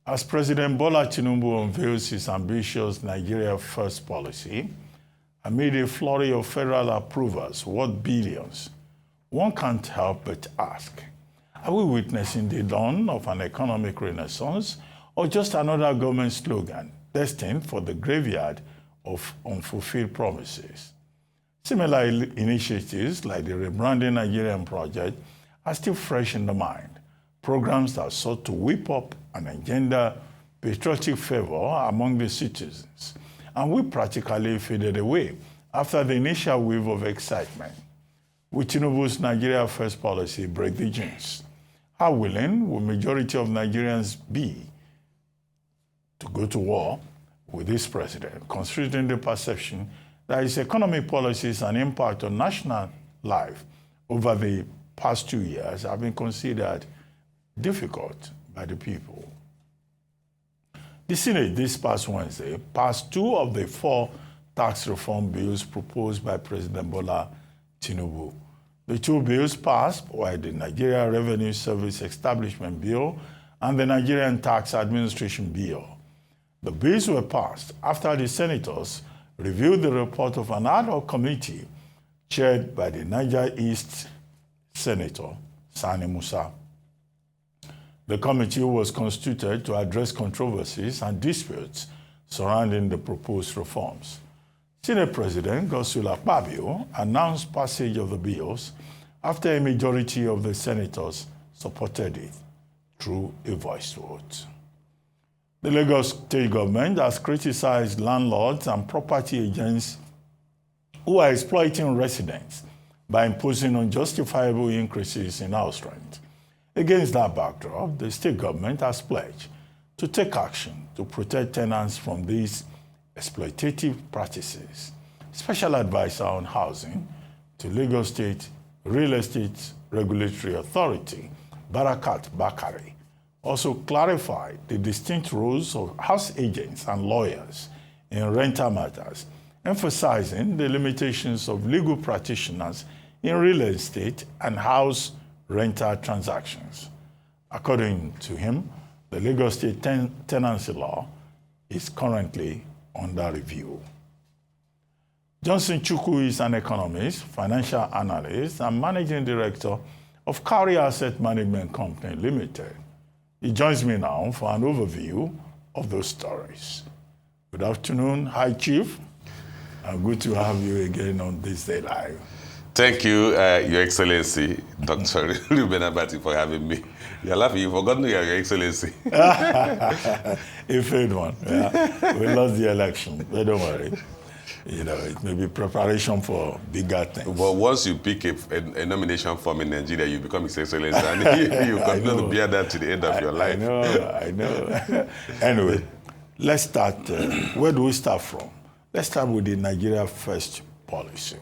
As President Bola Tinubu unveils his ambitious Nigeria First policy, amid a flurry of federal approvals worth billions, one can't help but ask, are we witnessing the dawn of an economic renaissance or just another government slogan destined for the graveyard of unfulfilled promises? Similar initiatives like the Rebranding Nigerian project are still fresh in the mind, programs that sought to whip up and engender patriotic fervor among the citizens, and we practically faded away after the initial wave of excitement. Will Tinubu's Nigeria First policy break the jinx? How willing will majority of Nigerians be to go to war with this president, considering the perception that his economic policies and impact on national life over the past 2 years have been considered difficult by the people? The Senate this past Wednesday passed 2 of the 4 tax reform bills proposed by President Bola Tinubu. The 2 bills passed were the Nigeria Revenue Service Establishment Bill and the Nigerian Tax Administration Bill. The bills were passed after the senators reviewed the report of an ad hoc committee chaired by the Niger East Senator Sani Musa. The committee was constituted to address controversies and disputes surrounding the proposed reforms. Senate President Godswill Akpabio announced passage of the bills after a majority of the senators supported it through a voice vote. The Lagos state government has criticized landlords and property agents who are exploiting residents by imposing unjustifiable increases in house rent. Against that backdrop, the state government has pledged to take action to protect tenants from these exploitative practices. Special advisor on housing to Lagos State Real Estate Regulatory Authority, Barakat Bakari, also clarified the distinct roles of house agents and lawyers in rental matters, emphasizing the limitations of legal practitioners in real estate and house rental transactions. According to him, the Lagos State tenancy law is currently under review. Johnson Chukwu is an economist, financial analyst, and managing director of Cowrie Asset Management Company Limited. He joins me now for an overview of those stories. Good afternoon. Hi, Chief. Good to have you again on this day live. Thank you, Your Excellency, Dr. Ruben Abati, for having me. You're laughing. You've forgotten Your Excellency. A failed one. Yeah. We lost the election, but don't worry. You know, it may be preparation for bigger things. Well, once you pick a nomination form in Nigeria, you become His Excellency, and you continue to bear that to the end of your life. I know. Anyway, let's start. Where do we start from? Let's start with the Nigeria First policy.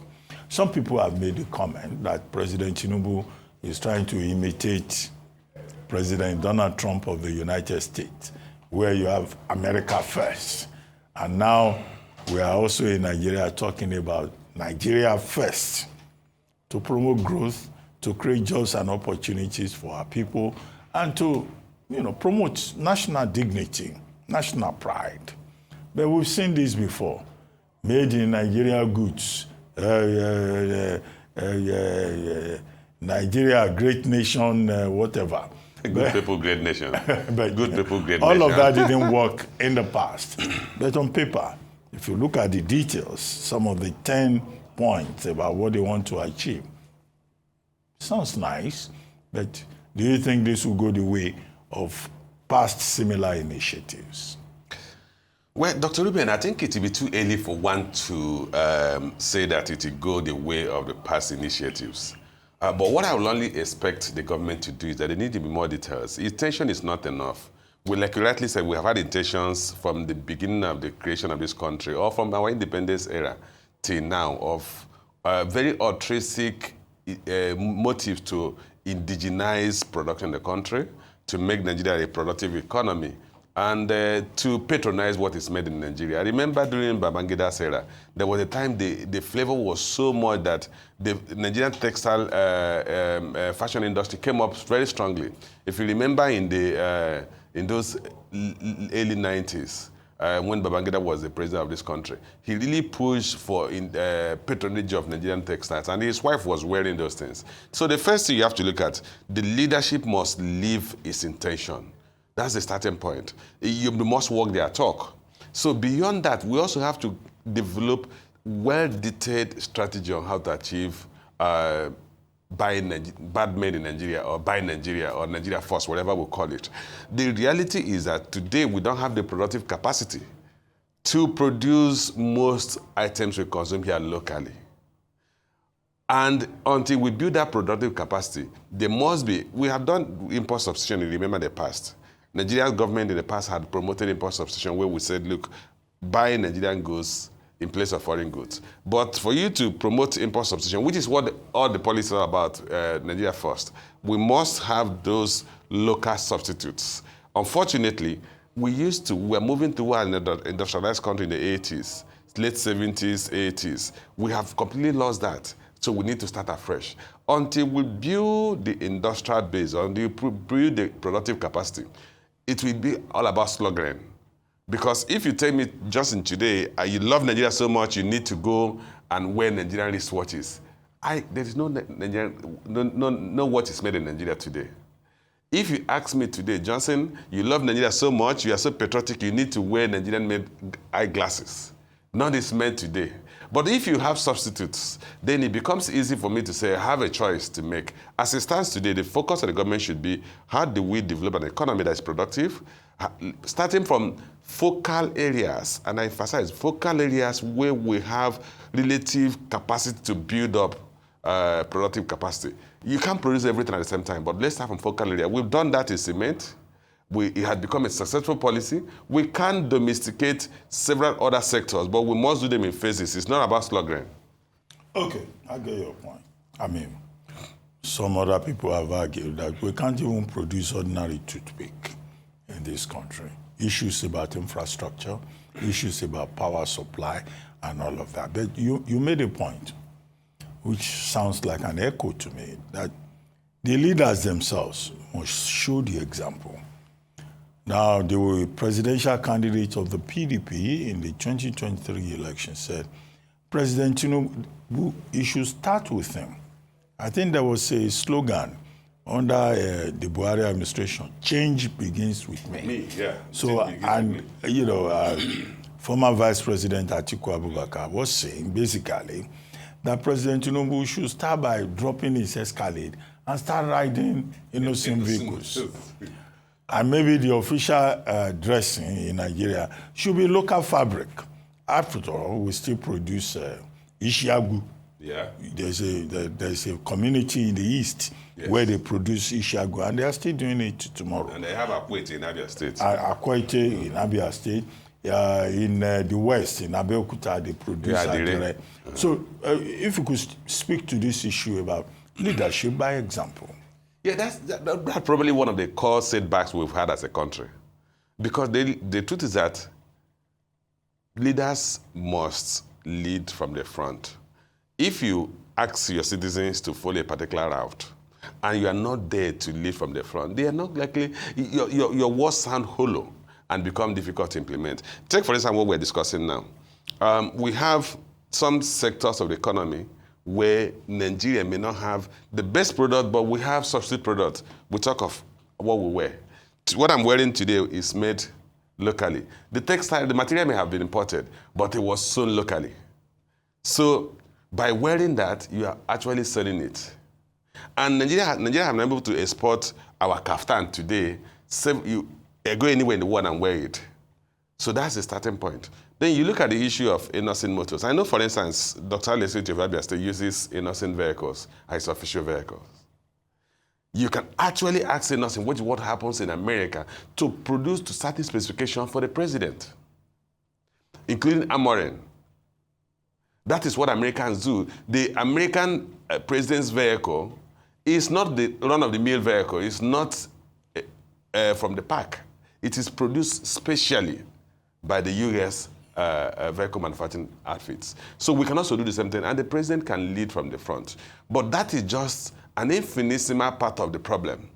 Some people have made the comment that President Tinubu is trying to imitate President Donald Trump of the United States, where you have America first. And now we are also in Nigeria talking about Nigeria first to promote growth, to create jobs and opportunities for our people, and to promote national dignity, national pride. But we've seen this before. Made in Nigeria goods. Nigeria, great nation, whatever. Good people, great nation. But good people, great all nation. of that didn't work in the past. But on paper, if you look at the details, some of the 10 points about what they want to achieve, sounds nice, but do you think this will go the way of past similar initiatives? Well, Dr. Ruben, I think it will be too early for one to say that it will go the way of the past initiatives. But what I will only expect the government to do is that they need to be more details. Intention is not enough. Like you rightly said, we have had intentions from the beginning of the creation of this country, or from our independence era till now, of very altruistic motives to indigenize production in the country, to make Nigeria a productive economy, and to patronize what is made in Nigeria. I remember during Babangida's era, there was a time the flavor was so much that the Nigerian textile fashion industry came up very strongly. If you remember in the in those early 90s, when Babangida was the president of this country, he really pushed for patronage of Nigerian textiles, and his wife was wearing those things. So the first thing you have to look at, the leadership must live its intention. That's the starting point. You must walk their talk. So beyond that, we also have to develop well-detailed strategy on how to achieve bad made in Nigeria, or buy Nigeria, or Nigeria first, whatever we call it. The reality is that today we don't have the productive capacity to produce most items we consume here locally. And until we build that productive capacity, there must be, we have done import substitution, you remember the past. Nigeria's government in the past had promoted import substitution where we said, look, buy Nigerian goods in place of foreign goods. But for you to promote import substitution, which is what all the policies are about, Nigeria first, we must have those local substitutes. Unfortunately, we're moving toward an industrialized country in the 80s, late 70s, 80s. We have completely lost that. So we need to start afresh. Until we build the industrial base, until we build the productive capacity, it will be all about sloganeering. Because if you tell me just in today, you love Nigeria so much, you need to go and wear Nigerian wristwatches. There is no watch is made in Nigeria today. If you ask me today, Johnson, you love Nigeria so much, you are so patriotic, you need to wear Nigerian-made eyeglasses. None is made today. But if you have substitutes, then it becomes easy for me to say, I have a choice to make. As it stands today, the focus of the government should be, how do we develop an economy that is productive, starting from focal areas, and I emphasize focal areas where we have relative capacity to build up productive capacity. You can't produce everything at the same time, but let's start from focal area. We've done that in cement. It had become a successful policy. We can domesticate several other sectors, but we must do them in phases. It's not about sloganeering. Okay, I get your point. I mean, some other people have argued that we can't even produce ordinary toothpick in this country. Issues about infrastructure, issues about power supply, and all of that. But you made a point, which sounds like an echo to me, that the leaders themselves must show the example. Now, the presidential candidate of the PDP in the 2023 election said, President Tinubu, you should start with him. I think there was a slogan under the Buhari administration, change begins with me. Me, yeah. So, and, you know, former Vice President Atiku Abubakar was saying, basically, that President Tinubu should start by dropping his Escalade and start riding innocent vehicles. And maybe the official dressing in Nigeria should be local fabric. After all, we still produce Ishiagu. Yeah. There's a community in the East where they produce Ishiagu, and they are still doing it tomorrow. And they have Akwete in Abia State. Akwete in Abia State. In the West, in Abeokuta, they produce Adire. So if you could speak to this issue about leadership by example. Yeah, that's probably one of the core setbacks we've had as a country. Because the truth is that leaders must lead from the front. If you ask your citizens to follow a particular route, and you are not there to lead from the front, they are not likely, your words sound hollow and become difficult to implement. Take, for instance, what we're discussing now. We have some sectors of the economy where Nigeria may not have the best product, but we have substitute products. We talk of what we wear. What I'm wearing today is made locally. The textile, the material may have been imported, but it was sewn locally. So by wearing that, you are actually selling it. And Nigeria have been able to export our kaftan today. You go anywhere in the world and wear it. So that's the starting point. Then you look at the issue of innocent motors. I know, for instance, Dr. Leslie of Abia State uses innocent vehicles as official vehicles. You can actually ask innocent, which is what happens in America, to produce to certain specifications for the president, including armoring. That is what Americans do. The American president's vehicle is not the run-of-the-mill vehicle. It's not from the pack. It is produced specially by the U.S. Vehicle manufacturing outfits. So we can also do the same thing, and the president can lead from the front. But that is just an infinitesimal part of the problem.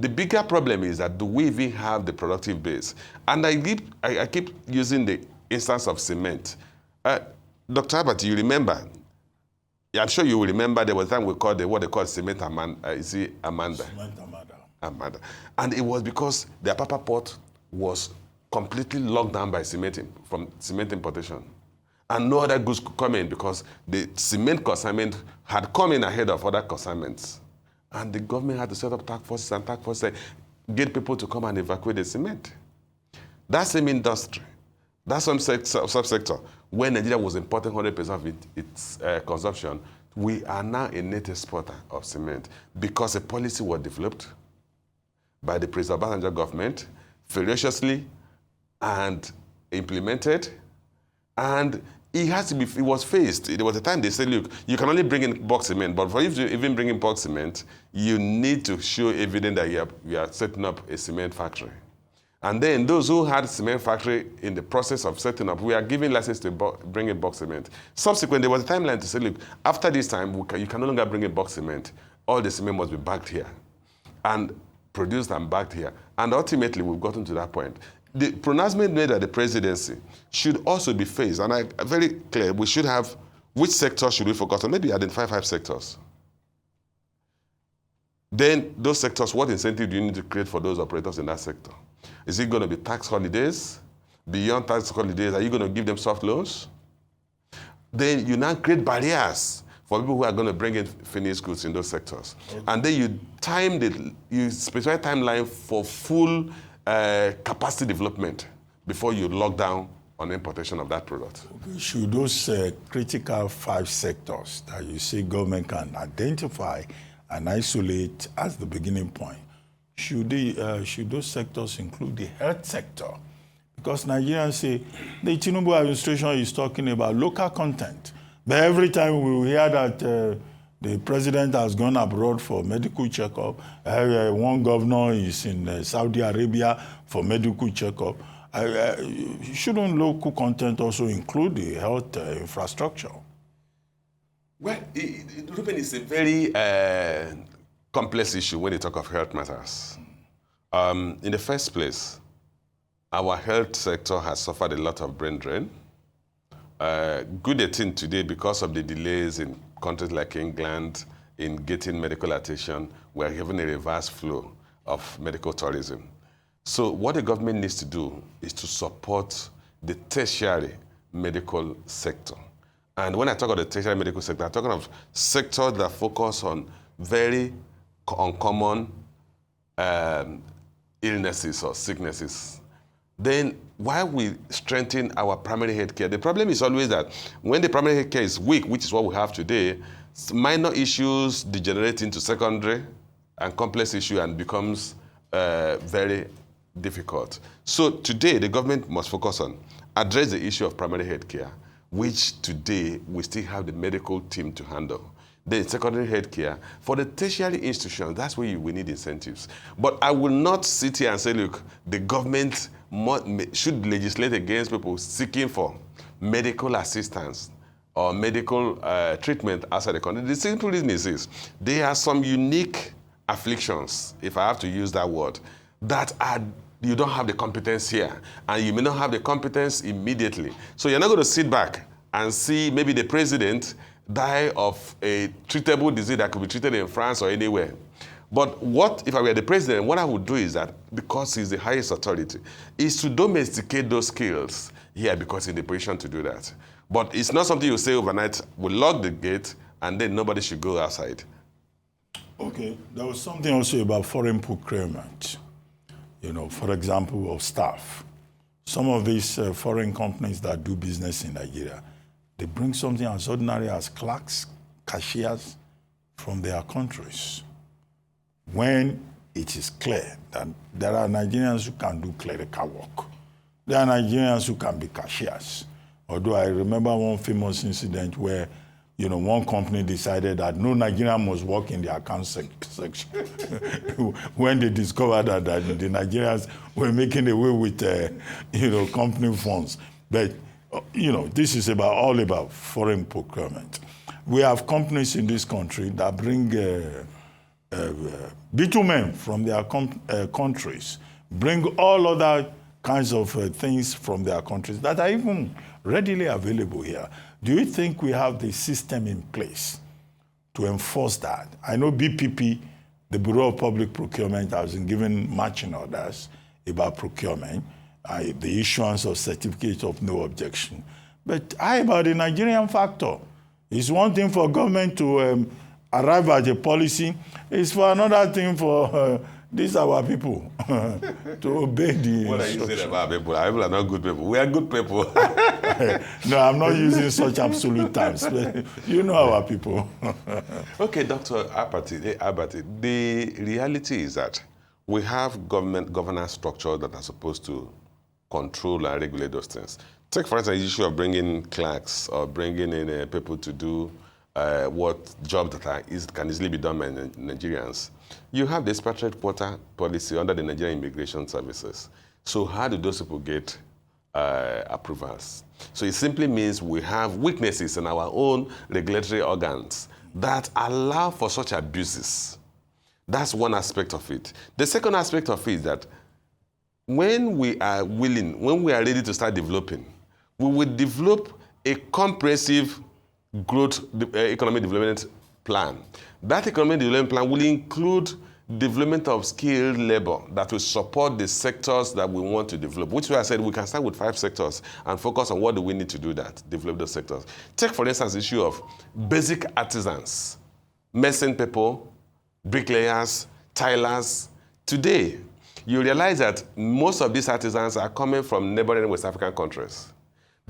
The bigger problem is that do we even have the productive base? And I keep using the instance of cement. Dr. Albert, you remember, I'm sure you will remember there was a time we called what they call cement Amanda. Is it Amanda? Cement Amanda. And it was because the Apapa port was completely locked down by cement importation. And no other goods could come in because the cement consignment had come in ahead of other consignments. And the government had to set up task forces get people to come and evacuate the cement. That same industry, that some subsector, where Nigeria was importing 100% of its consumption, we are now a net exporter of cement because a policy was developed by the President Obasanjo government, ferociously and implemented, and it was phased. There was a time they said, look, you can only bring in bulk cement, but for you to even bring in bulk cement, you need to show evidence that you are setting up a cement factory. And then those who had cement factory in the process of setting up, we are giving license to bring in bulk cement. Subsequently, there was a timeline to say, look, after this time, you can no longer bring in bulk cement. All the cement must be bagged here and produced and bagged here. And ultimately, we've gotten to that point. The pronouncement made at the presidency should also be phased. And I'm very clear, we should have, which sector should we focus on? Maybe identify 5 sectors. Then those sectors, what incentive do you need to create for those operators in that sector? Is it going to be tax holidays? Beyond tax holidays, are you going to give them soft loans? Then you now create barriers for people who are going to bring in finished goods in those sectors. Okay. And then you specify a timeline for full capacity development before you lock down on importation of that product. Okay. Should those critical 5 sectors that you say government can identify and isolate as the beginning point, should those sectors include the health sector? Because Nigerians say the Tinubu administration is talking about local content, but every time we hear that the president has gone abroad for medical checkup, one governor is in Saudi Arabia for medical checkup, shouldn't local content also include the health infrastructure? Well, Ruben, is a very complex issue when you talk of health matters. In the first place, our health sector has suffered a lot of brain drain. Good thing today, because of the delays in countries like England in getting medical attention, we're having a reverse flow of medical tourism. So what the government needs to do is to support the tertiary medical sector. And when I talk about the tertiary medical sector, I'm talking of sectors that focus on very uncommon illnesses or sicknesses. Then while we strengthen our primary health care, the problem is always that when the primary health care is weak, which is what we have today, minor issues degenerate into secondary and complex issue and becomes very difficult. So today, the government must focus on address the issue of primary health care, which today we still have the medical team to handle. Then secondary health care. For the tertiary institutions, that's where we need incentives. But I will not sit here and say, look, the government should legislate against people seeking for medical assistance or medical treatment outside the country. The simple reason is this: there are some unique afflictions, if I have to use that word, that you don't have the competence here, and you may not have the competence immediately. So you're not going to sit back and see maybe the president die of a treatable disease that could be treated in France or anywhere. But what, if I were the president, what I would do is that, because he's the highest authority, is to domesticate those skills here, because he's in the position to do that. But it's not something you say overnight, we'll lock the gate, and then nobody should go outside. Okay, there was something also about foreign procurement, for example, of staff. Some of these foreign companies that do business in Nigeria, they bring something as ordinary as clerks, cashiers from their countries, when it is clear that there are Nigerians who can do clerical work. There are Nigerians who can be cashiers. Although I remember one famous incident where, one company decided that no Nigerian must work in the account section when they discovered that the Nigerians were making away with, company funds. But, this is all about foreign procurement. We have companies in this country that bring bitumen from their countries, bring all other kinds of things from their countries that are even readily available here. Do you think we have the system in place to enforce that? I know BPP, the Bureau of Public Procurement, has been given marching orders about procurement, the issuance of certificates of no objection. But how about the Nigerian factor? It's one thing for government to arrive at a policy. It's for another thing for these our people to obey the What are you saying about people? Our people are not good people. We are good people. No, I'm not using such absolute terms. You know our people. Okay, Dr. Abati, the reality is that we have governance structures that are supposed to control and regulate those things. Take, for instance, the issue of bringing clerks or bringing in people to do what jobs that can easily be done by Nigerians. You have the expatriate quota policy under the Nigerian Immigration Services. So how do those people get approvals? So it simply means we have weaknesses in our own regulatory organs that allow for such abuses. That's one aspect of it. The second aspect of it is that when we are willing, when we are ready to start developing, we will develop a comprehensive growth economic development plan. That economic development plan will include development of skilled labor that will support the sectors that we want to develop, which is why I said we can start with 5 sectors and focus on what do we need to do that, develop those sectors. Take, for instance, the issue of basic artisans, mason people, bricklayers, tilers. Today, you realize that most of these artisans are coming from neighboring West African countries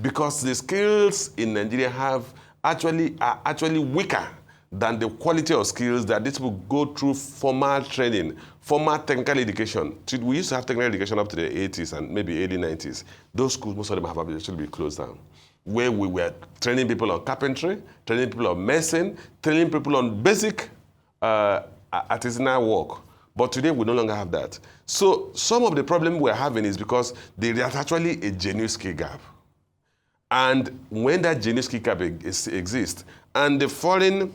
because the skills in Nigeria are actually weaker than the quality of skills that these people go through formal training, formal technical education. We used to have technical education up to the 80s and maybe early 90s. Those schools, most of them have actually been closed down, where we were training people on carpentry, training people on mason, training people on basic artisanal work. But today, we no longer have that. So some of the problem we're having is because there is actually a genuine skill gap. And when that genuine skill gap exists, and the foreign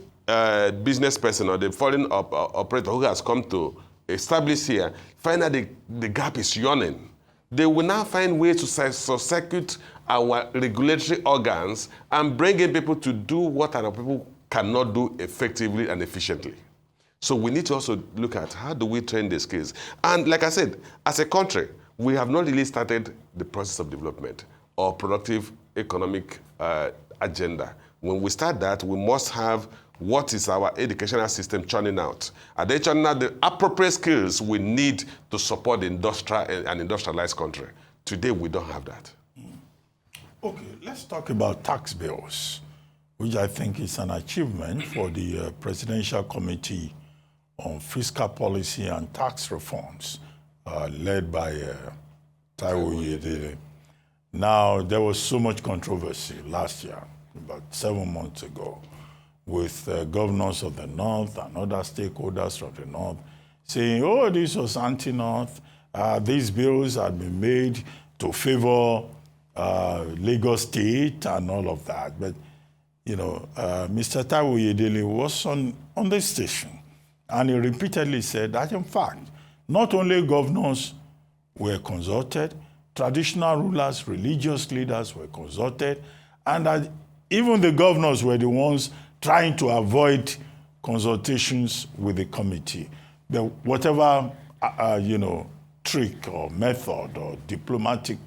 business person or the foreign operator who has come to establish here find that the gap is yawning, they will now find ways to circuit our regulatory organs and bring in people to do what other people cannot do effectively and efficiently. So we need to also look at how do we train the skills. And like I said, as a country, we have not really started the process of development or productive economic agenda. When we start that, we must have what is our educational system churning out. Are they churning out the appropriate skills we need to support the an industrialized country? Today, we don't have that. Okay, let's talk about tax bills, which I think is an achievement for the Presidential Committee on Fiscal Policy and Tax Reforms, led by Taiwo Oyedele. Now, there was so much controversy last year, about 7 months ago, with governors of the North and other stakeholders from the North saying, oh, this was anti-North. These bills had been made to favor Lagos State and all of that. But, you know, Mr. Taiwo Oyedele was on this station, and he repeatedly said that, in fact, not only governors were consulted, traditional rulers, religious leaders were consulted, and that even the governors were the ones trying to avoid consultations with the committee. But whatever, trick or method or diplomatic,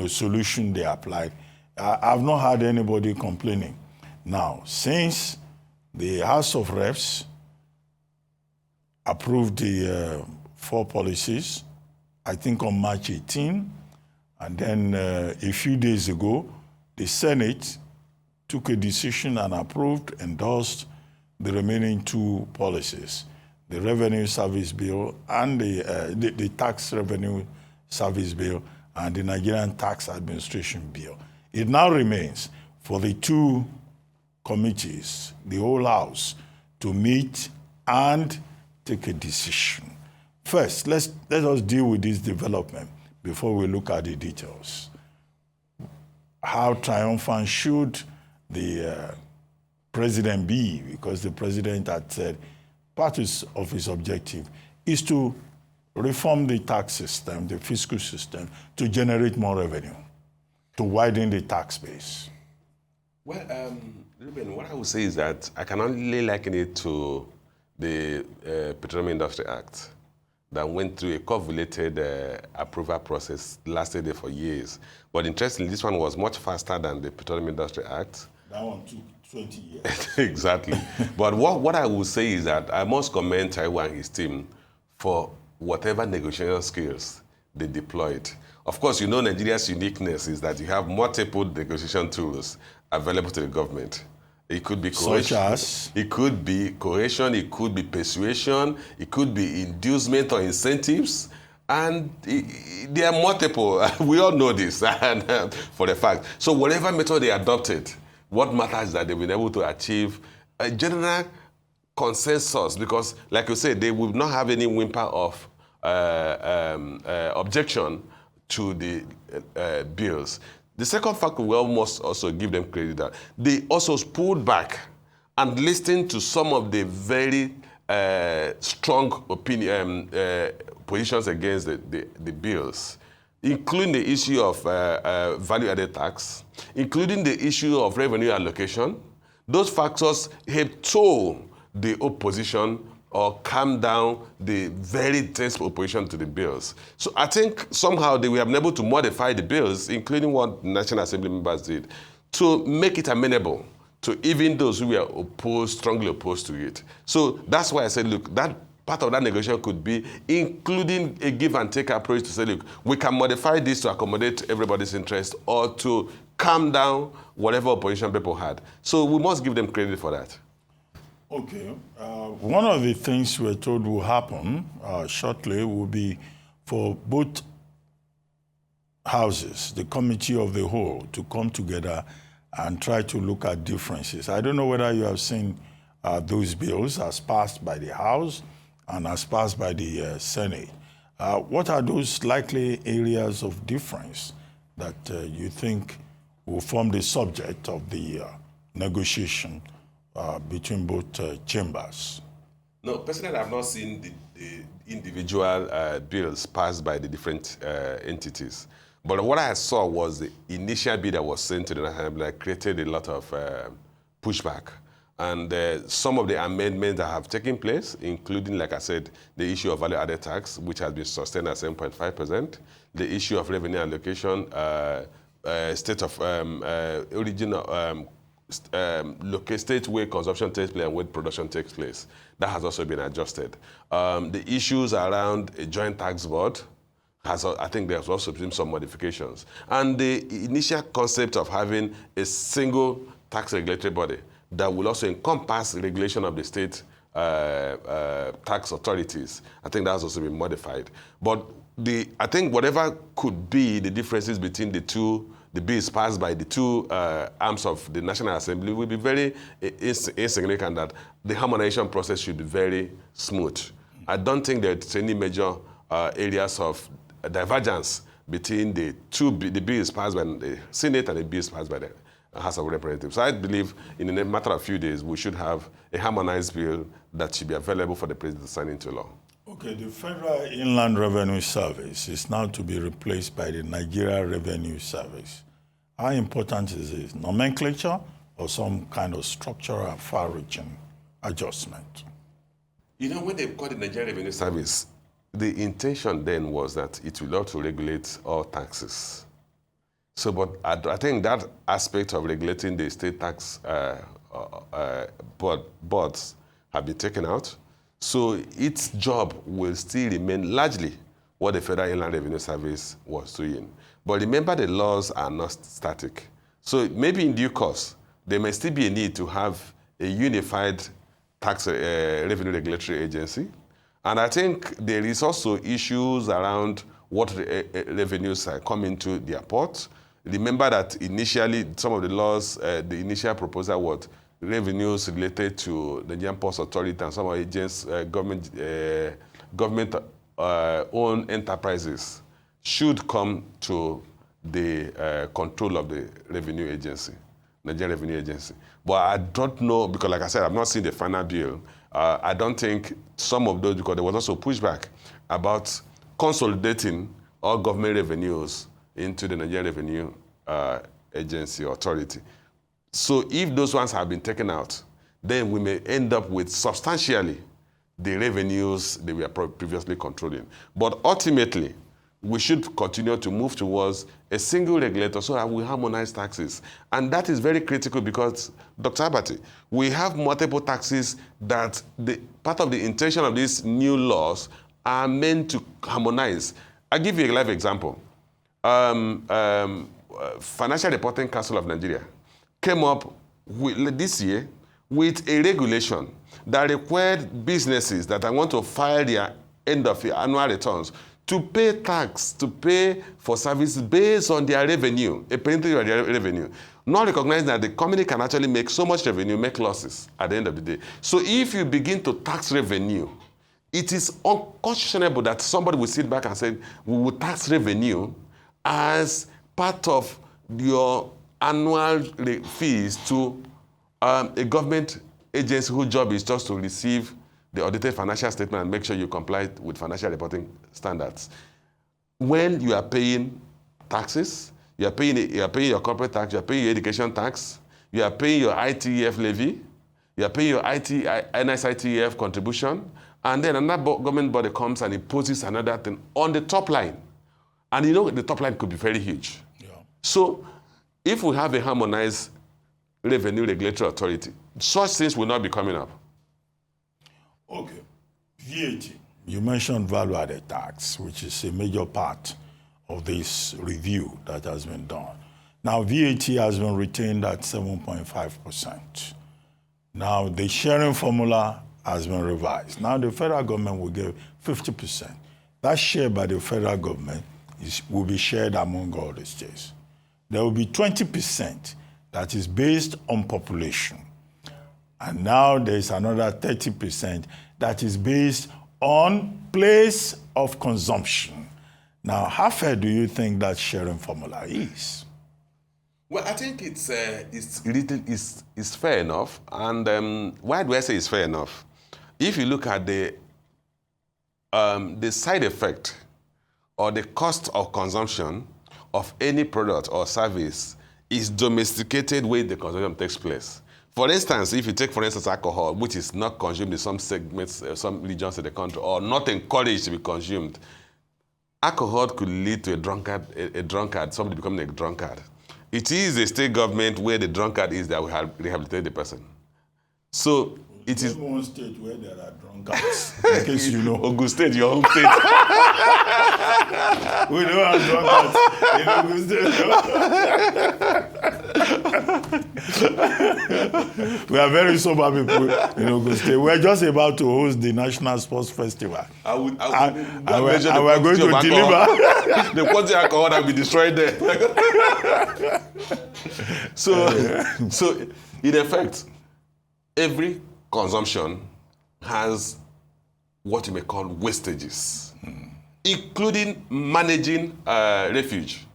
solution they applied, I've not heard anybody complaining. Now, since the House of Reps approved the 4 policies, I think on March 18, and then a few days ago, the Senate took a decision and approved, endorsed the remaining 2 policies, the Revenue Service Bill and the Tax Revenue Service Bill and the Nigerian Tax Administration Bill. It now remains for the 2 committees, the whole House, to meet and take a decision. First, let us deal with this development before we look at the details. How triumphant should the president be? Because the president had said part of its objective is to reform the tax system, the fiscal system, to generate more revenue, to widen the tax base. Well, Ruben, what I would say is that I can only liken it to the Petroleum Industry Act that went through a convoluted approval process, lasted there for years. But interestingly, this one was much faster than the Petroleum Industry Act. That one took 20 years. Exactly. But what I would say is that I must commend Taiwo and his team for whatever negotiation skills they deployed. Of course, you know Nigeria's uniqueness is that you have multiple negotiation tools available to the government. It could be coercion. Such as? It could be coercion, it could be persuasion, it could be inducement or incentives. And there are multiple. We all know this for the fact. So whatever method they adopted, what matters is that they've been able to achieve a general consensus, because, like you said, they will not have any whimper of objection to the bills. The second factor, we must also give them credit that they also pulled back and listened to some of the very strong positions against the bills, including the issue of value-added tax, including the issue of revenue allocation. Those factors help toll the opposition or calm down the very tense opposition to the bills. So I think somehow they were able to modify the bills, including what National Assembly members did, to make it amenable to even those who were strongly opposed to it. So that's why I said, look, that part of that negotiation could be including a give and take approach to say, look, we can modify this to accommodate everybody's interest or to calm down whatever opposition people had. So we must give them credit for that. Okay. One of the things we're told will happen shortly will be for both houses, the committee of the whole, to come together and try to look at differences. I don't know whether you have seen those bills as passed by the House and as passed by the Senate. What are those likely areas of difference that you think will form the subject of the negotiation between both chambers? No, personally, I've not seen the individual bills passed by the different entities. But what I saw was the initial bill that was sent to the National Assembly created a lot of pushback. And some of the amendments that have taken place, including, like I said, the issue of value-added tax, which has been sustained at 7.5%, the issue of revenue allocation, state of origin, state where consumption takes place and where production takes place. That has also been adjusted. The issues around a joint tax board, I think there's also been some modifications. And the initial concept of having a single tax regulatory body that will also encompass regulation of the state tax authorities, I think that has also been modified. But I think whatever could be the differences between the bills passed by the two arms of the National Assembly will be very insignificant, that the harmonization process should be very smooth. I don't think there's any major areas of divergence between the bills passed by the Senate and the bills passed by the House of Representatives. So I believe in a matter of few days, we should have a harmonized bill that should be available for the President to sign into law. Okay, the Federal Inland Revenue Service is now to be replaced by the Nigeria Revenue Service. How important is this? Nomenclature or some kind of structural far-reaching adjustment? You know, when they called the Nigeria Revenue Service, the intention then was that it will also regulate all taxes. So, but I think that aspect of regulating the state tax boards have been taken out. So its job will still remain largely what the Federal Inland Revenue Service was doing. But remember, the laws are not static. So maybe in due course, there may still be a need to have a unified tax revenue regulatory agency. And I think there is also issues around what revenues are coming to the airport. Remember that initially, some of the laws, the initial proposal was revenues related to the Nigerian Ports Authority and some agents, government-owned enterprises should come to the control of the revenue agency, Nigerian Revenue Agency. But I don't know, because like I said, I've not seen the final bill. I don't think some of those, because there was also pushback about consolidating all government revenues into the Nigerian Revenue Agency Authority. So if those ones have been taken out, then we may end up with substantially the revenues that we are previously controlling. But ultimately, we should continue to move towards a single regulator so that we harmonize taxes. And that is very critical because, Dr. Abati, we have multiple taxes that part of the intention of these new laws are meant to harmonize. I'll give you a live example. Financial Reporting Council of Nigeria came up this year with a regulation that required businesses that want to file their end of year annual returns to pay tax, to pay for services based on their revenue, a percentage of their revenue, not recognizing that the company can actually make so much revenue, make losses at the end of the day. So if you begin to tax revenue, it is unconscionable that somebody will sit back and say, we will tax revenue as part of your annual fees to a government agency whose job is just to receive the audited financial statement and make sure you comply with financial reporting standards. When you are paying taxes, you are paying your corporate tax, you are paying your education tax, you are paying your ITEF levy, you are paying your NSITEF contribution, and then another government body comes and imposes another thing on the top line. And you know the top line could be very huge. Yeah. So if we have a harmonized revenue regulatory authority, such things will not be coming up. Okay. VAT. You mentioned value-added tax, which is a major part of this review that has been done. Now, VAT has been retained at 7.5%. Now, the sharing formula has been revised. Now, the federal government will give 50%. That share by the federal government will be shared among all the states. There will be 20% that is based on population. And now there's another 30% that is based on place of consumption. Now, how fair do you think that sharing formula is? Well, I think it's fair enough. And why do I say it's fair enough? If you look at the side effect or the cost of consumption of any product or service is domesticated where the consumption takes place. For instance, if you take, for instance, alcohol, which is not consumed in some segments, some regions of the country, or not encouraged to be consumed, alcohol could lead to a drunkard, somebody becoming a drunkard. It is a state government where the drunkard is that will rehabilitate the person. So it is one state where there are drunkards, in case you know. Ogun State, your home state. We don't have drunkards in Ogun State. We are very sober people in Ogun State. We are just about to host the National Sports Festival. We're going to deliver. The quantity of alcohol that will be destroyed there. So in effect, every consumption has what you may call wastages, including managing refuge.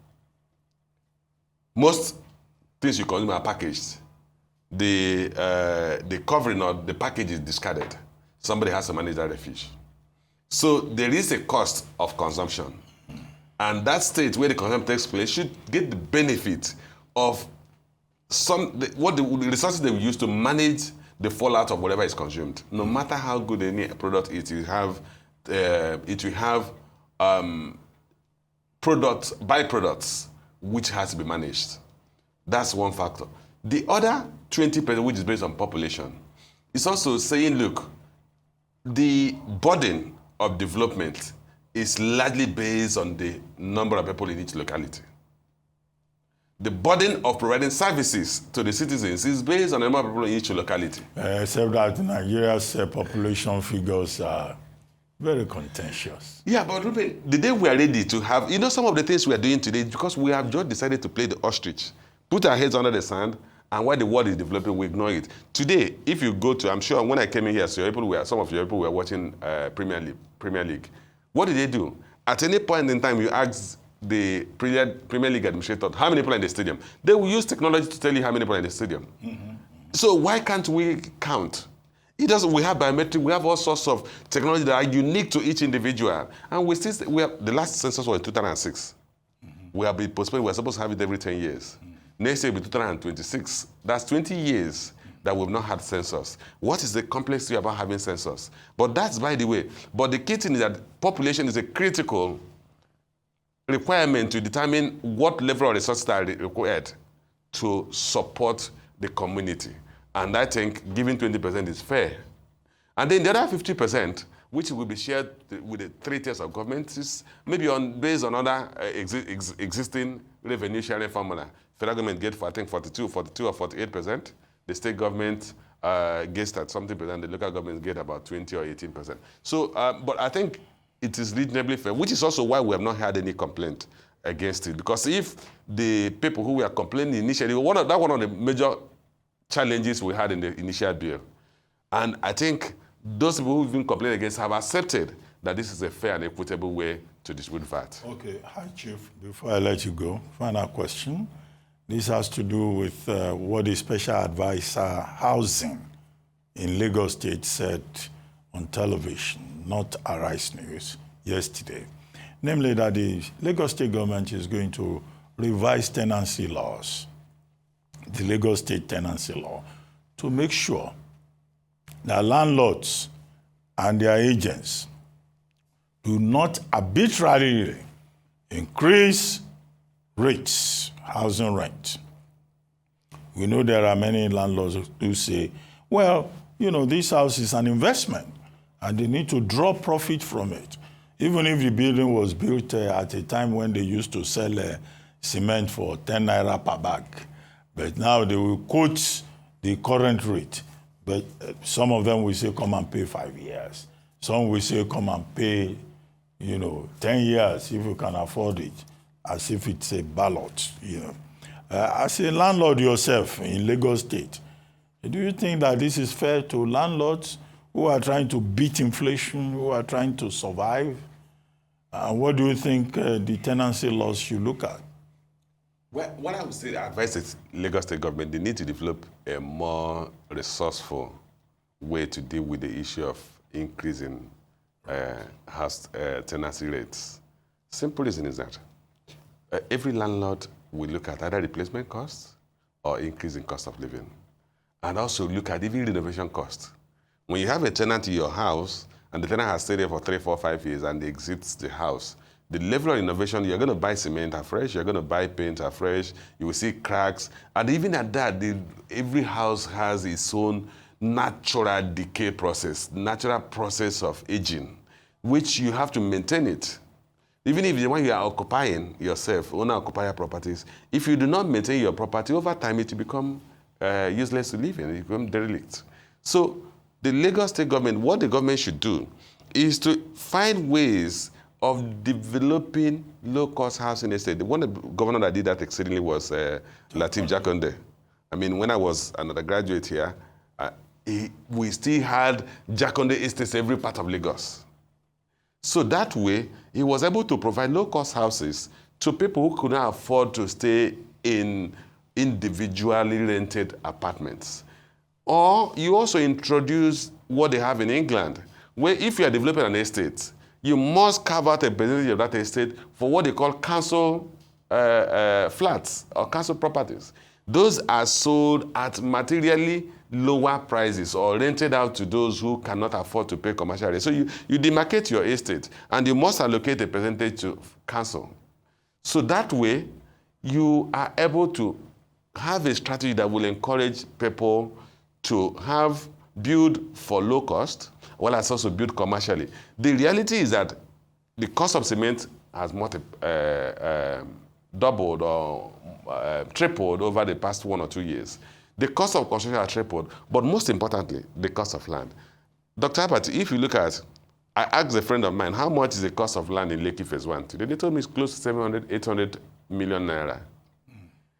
Most things you consume are packaged. The covering of the package is discarded. Somebody has to manage that refuge. So there is a cost of consumption. And that state where the consumption takes place should get the benefit of the resources they will use to manage the fallout of whatever is consumed. No matter how good any product is, it will have byproducts which has to be managed. That's one factor. The other 20%, which is based on population, is also saying, look, the burden of development is largely based on the number of people in each locality. The burden of providing services to the citizens is based on the number of people in each locality. Except that Nigeria's population figures are very contentious. Yeah, but Ruben, the day we are ready to have, some of the things we are doing today, because we have just decided to play the ostrich, put our heads under the sand, and while the world is developing, we ignore it. Today, if you go to, I'm sure when I came in here, some of your people were watching Premier League. What did they do? At any point in time, you ask the Premier League administrator, how many people are in the stadium? They will use technology to tell you how many people are in the stadium. Mm-hmm. So why can't we count? It doesn't. We have biometric. We have all sorts of technology that are unique to each individual. And we have the last census was in 2006. We have been postponed. We're supposed to have it every 10 years. Next year will be 2026. That's 20 years that we've not had census. What is the complexity about having census? But that's by the way. But the key thing is that population is a critical requirement to determine what level of resources are required to support the community. And I think giving 20% is fair. And then the other 50%, which will be shared with the 3 tiers of government, is maybe based on other existing revenue sharing formula. Federal government gets, I think, 42 or 48%. The state government gets at something percent. The local government get about 20 or 18%. So, but I think it is reasonably fair, which is also why we have not had any complaint against it. Because if the people who were complaining initially, one of the major challenges we had in the initial bill. And I think those people who've been complaining against have accepted that this is a fair and equitable way to distribute VAT. Okay, Hi Chief, before I let you go, final question. This has to do with what the Special Advisor Housing in Lagos State said on television, not Arise News, yesterday. Namely that the Lagos State government is going to revise tenancy laws, the Lagos State tenancy law, to make sure that landlords and their agents do not arbitrarily increase rates, housing rent. We know there are many landlords who say, well, you know, this house is an investment and they need to draw profit from it. Even if the building was built at a time when they used to sell cement for 10 naira per bag. But now they will quote the current rate. But some of them will say, come and pay 5 years. Some will say, come and pay, 10 years if you can afford it, as if it's a ballot, As a landlord yourself in Lagos State, do you think that this is fair to landlords who are trying to beat inflation, who are trying to survive? And what do you think the tenancy laws should look at? Well, what I would say, I advise the Lagos State government, they need to develop a more resourceful way to deal with the issue of increasing house tenancy rates. Simple reason is that every landlord will look at either replacement costs or increase in cost of living. And also look at even renovation costs. When you have a tenant in your house and the tenant has stayed there for 3, 4, 5 years and they exit the house, the level of innovation, you're going to buy cement afresh, you're going to buy paint afresh, you will see cracks. And even at that, every house has its own natural decay process, natural process of aging, which you have to maintain it. Even if when you are occupying yourself, owner-occupier properties, if you do not maintain your property, over time it will become useless to live in, it will become derelict. So the Lagos State government, what the government should do is to find ways of developing low-cost housing estate. The one governor that did that exceedingly was Lateef Jakonde. I mean, when I was an undergraduate here, we still had Jakonde estates every part of Lagos. So that way, he was able to provide low-cost houses to people who could not afford to stay in individually rented apartments. Or you also introduce what they have in England, where if you are developing an estate, you must carve out a percentage of that estate for what they call council flats or council properties. Those are sold at materially lower prices or rented out to those who cannot afford to pay commercial rates. So you demarcate your estate and you must allocate a percentage to council. So that way, you are able to have a strategy that will encourage people to build for low cost, well as also build commercially. The reality is that the cost of cement has doubled or tripled over the past 1 or 2 years. The cost of construction has tripled, but most importantly, the cost of land. Dr. Abati, if you look at, I asked a friend of mine, how much is the cost of land in Lekki Phase 1 today? They told me it's close to 700, 800 million naira.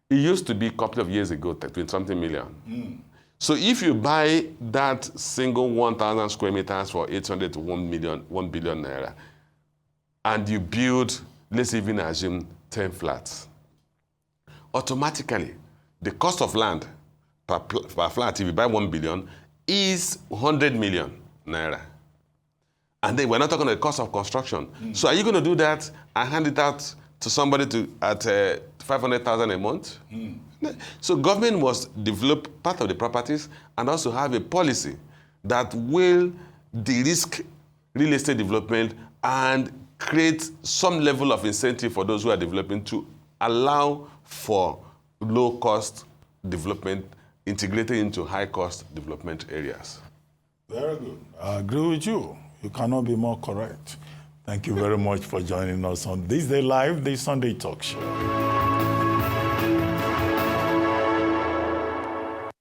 It used to be a couple of years ago, 20-something million. So if you buy that single 1,000 square meters for 800 to 1 billion naira, and you build, let's even assume 10 flats, automatically, the cost of land per flat, if you buy 1 billion, is 100 million naira. And then we're not talking about the cost of construction. So are you going to do that and hand it out to somebody at 500,000 a month? So government must develop part of the properties and also have a policy that will de-risk real estate development and create some level of incentive for those who are developing to allow for low-cost development integrated into high-cost development areas. Very good. I agree with you. You cannot be more correct. Thank you very much for joining us on This Day Live, the Sunday Talk Show.